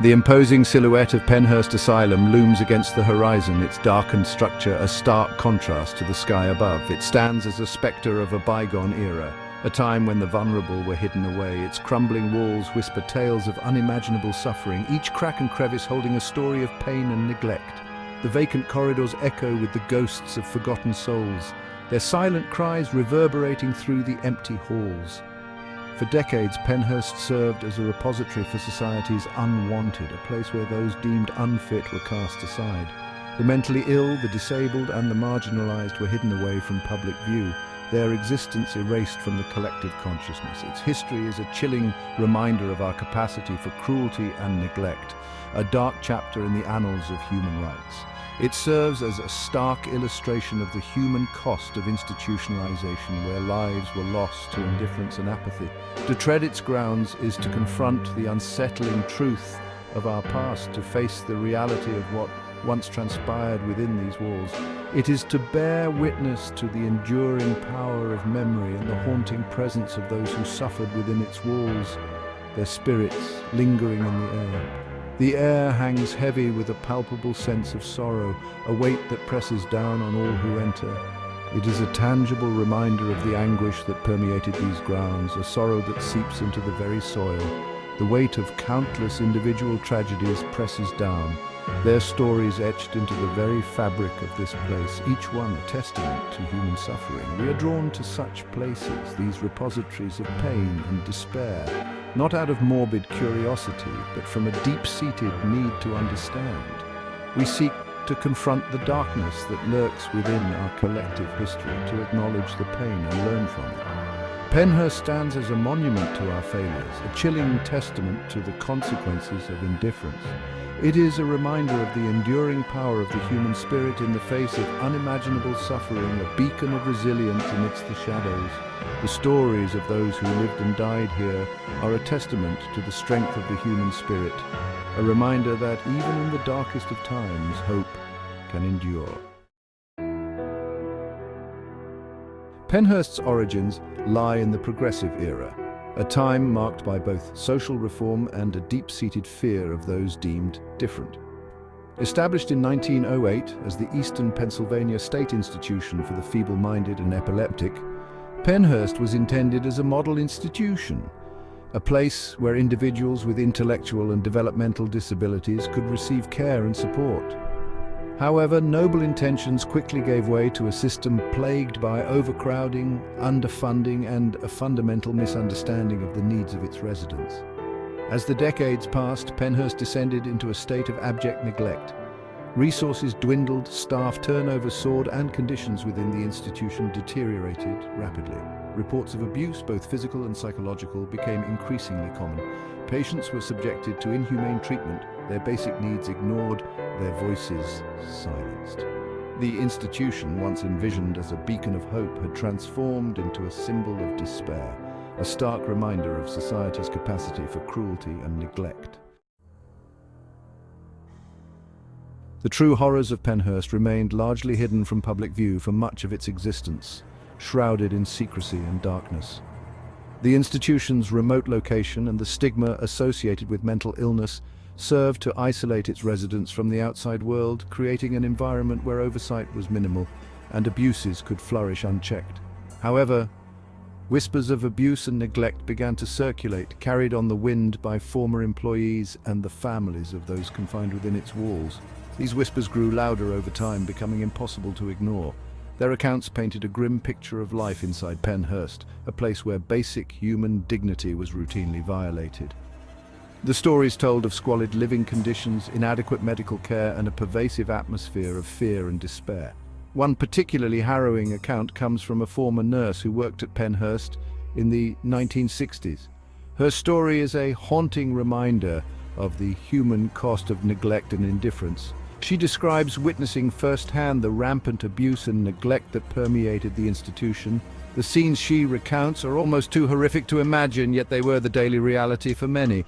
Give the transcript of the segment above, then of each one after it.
The imposing silhouette of Pennhurst Asylum looms against the horizon, its darkened structure a stark contrast to the sky above. It stands as a spectre of a bygone era, a time when the vulnerable were hidden away. Its crumbling walls whisper tales of unimaginable suffering, each crack and crevice holding a story of pain and neglect. The vacant corridors echo with the ghosts of forgotten souls, their silent cries reverberating through the empty halls. For decades, Pennhurst served as a repository for society's unwanted, a place where those deemed unfit were cast aside. The mentally ill, the disabled, and the marginalized were hidden away from public view, their existence erased from the collective consciousness. Its history is a chilling reminder of our capacity for cruelty and neglect, a dark chapter in the annals of human rights. It serves as a stark illustration of the human cost of institutionalization, where lives were lost to indifference and apathy. To tread its grounds is to confront the unsettling truth of our past, to face the reality of what once transpired within these walls. It is to bear witness to the enduring power of memory and the haunting presence of those who suffered within its walls, their spirits lingering in the air. The air hangs heavy with a palpable sense of sorrow, a weight that presses down on all who enter. It is a tangible reminder of the anguish that permeated these grounds, a sorrow that seeps into the very soil. The weight of countless individual tragedies presses down, their stories etched into the very fabric of this place, each one a testament to human suffering. We are drawn to such places, these repositories of pain and despair, not out of morbid curiosity, but from a deep-seated need to understand. We seek to confront the darkness that lurks within our collective history, to acknowledge the pain and learn from it. Pennhurst stands as a monument to our failures, a chilling testament to the consequences of indifference. It is a reminder of the enduring power of the human spirit in the face of unimaginable suffering, a beacon of resilience amidst the shadows. The stories of those who lived and died here are a testament to the strength of the human spirit, a reminder that even in the darkest of times, hope can endure. Pennhurst's origins lie in the Progressive Era, a time marked by both social reform and a deep-seated fear of those deemed different. Established in 1908 as the Eastern Pennsylvania State Institution for the Feeble-Minded and Epileptic, Pennhurst was intended as a model institution, a place where individuals with intellectual and developmental disabilities could receive care and support. However, noble intentions quickly gave way to a system plagued by overcrowding, underfunding, and a fundamental misunderstanding of the needs of its residents. As the decades passed, Pennhurst descended into a state of abject neglect. Resources dwindled, staff turnover soared, and conditions within the institution deteriorated rapidly. Reports of abuse, both physical and psychological, became increasingly common. Patients were subjected to inhumane treatment, their basic needs ignored, their voices silenced. The institution, once envisioned as a beacon of hope, had transformed into a symbol of despair, a stark reminder of society's capacity for cruelty and neglect. The true horrors of Pennhurst remained largely hidden from public view for much of its existence, shrouded in secrecy and darkness. The institution's remote location and the stigma associated with mental illness served to isolate its residents from the outside world, creating an environment where oversight was minimal and abuses could flourish unchecked. However, whispers of abuse and neglect began to circulate, carried on the wind by former employees and the families of those confined within its walls. These whispers grew louder over time, becoming impossible to ignore. Their accounts painted a grim picture of life inside Pennhurst, a place where basic human dignity was routinely violated. The stories told of squalid living conditions, inadequate medical care, and a pervasive atmosphere of fear and despair. One particularly harrowing account comes from a former nurse who worked at Pennhurst in the 1960s. Her story is a haunting reminder of the human cost of neglect and indifference. She describes witnessing firsthand the rampant abuse and neglect that permeated the institution. The scenes she recounts are almost too horrific to imagine, yet they were the daily reality for many.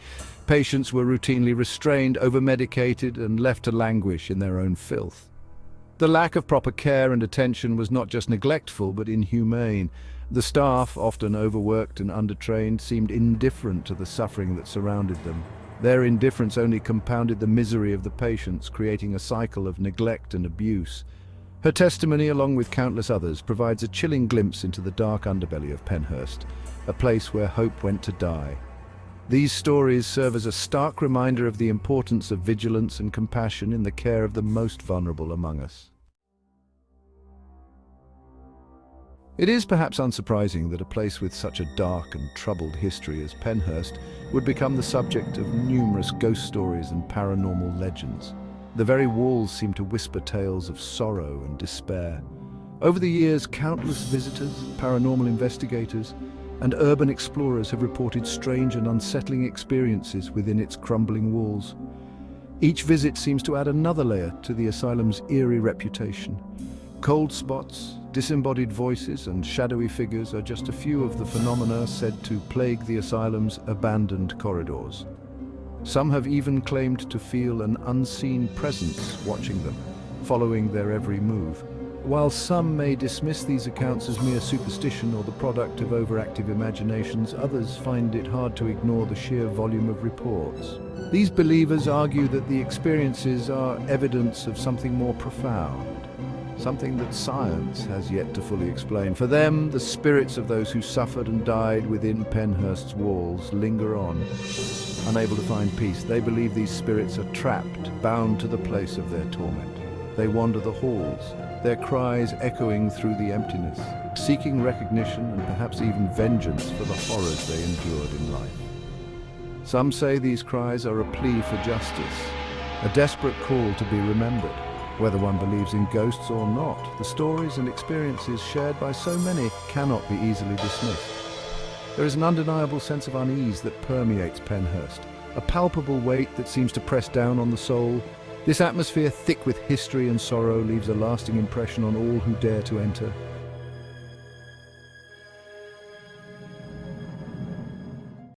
Patients were routinely restrained, over-medicated, and left to languish in their own filth. The lack of proper care and attention was not just neglectful, but inhumane. The staff, often overworked and undertrained, seemed indifferent to the suffering that surrounded them. Their indifference only compounded the misery of the patients, creating a cycle of neglect and abuse. Her testimony, along with countless others, provides a chilling glimpse into the dark underbelly of Pennhurst, a place where hope went to die. These stories serve as a stark reminder of the importance of vigilance and compassion in the care of the most vulnerable among us. It is perhaps unsurprising that a place with such a dark and troubled history as Pennhurst would become the subject of numerous ghost stories and paranormal legends. The very walls seem to whisper tales of sorrow and despair. Over the years, countless visitors, paranormal investigators, and urban explorers have reported strange and unsettling experiences within its crumbling walls. Each visit seems to add another layer to the asylum's eerie reputation. Cold spots, disembodied voices, and shadowy figures are just a few of the phenomena said to plague the asylum's abandoned corridors. Some have even claimed to feel an unseen presence watching them, following their every move. While some may dismiss these accounts as mere superstition or the product of overactive imaginations, others find it hard to ignore the sheer volume of reports. These believers argue that the experiences are evidence of something more profound, something that science has yet to fully explain. For them, the spirits of those who suffered and died within Pennhurst's walls linger on, unable to find peace. They believe these spirits are trapped, bound to the place of their torment. They wander the halls, their cries echoing through the emptiness, seeking recognition and perhaps even vengeance for the horrors they endured in life. Some say these cries are a plea for justice, a desperate call to be remembered. Whether one believes in ghosts or not, the stories and experiences shared by so many cannot be easily dismissed. There is an undeniable sense of unease that permeates Pennhurst, a palpable weight that seems to press down on the soul. This atmosphere, thick with history and sorrow, leaves a lasting impression on all who dare to enter.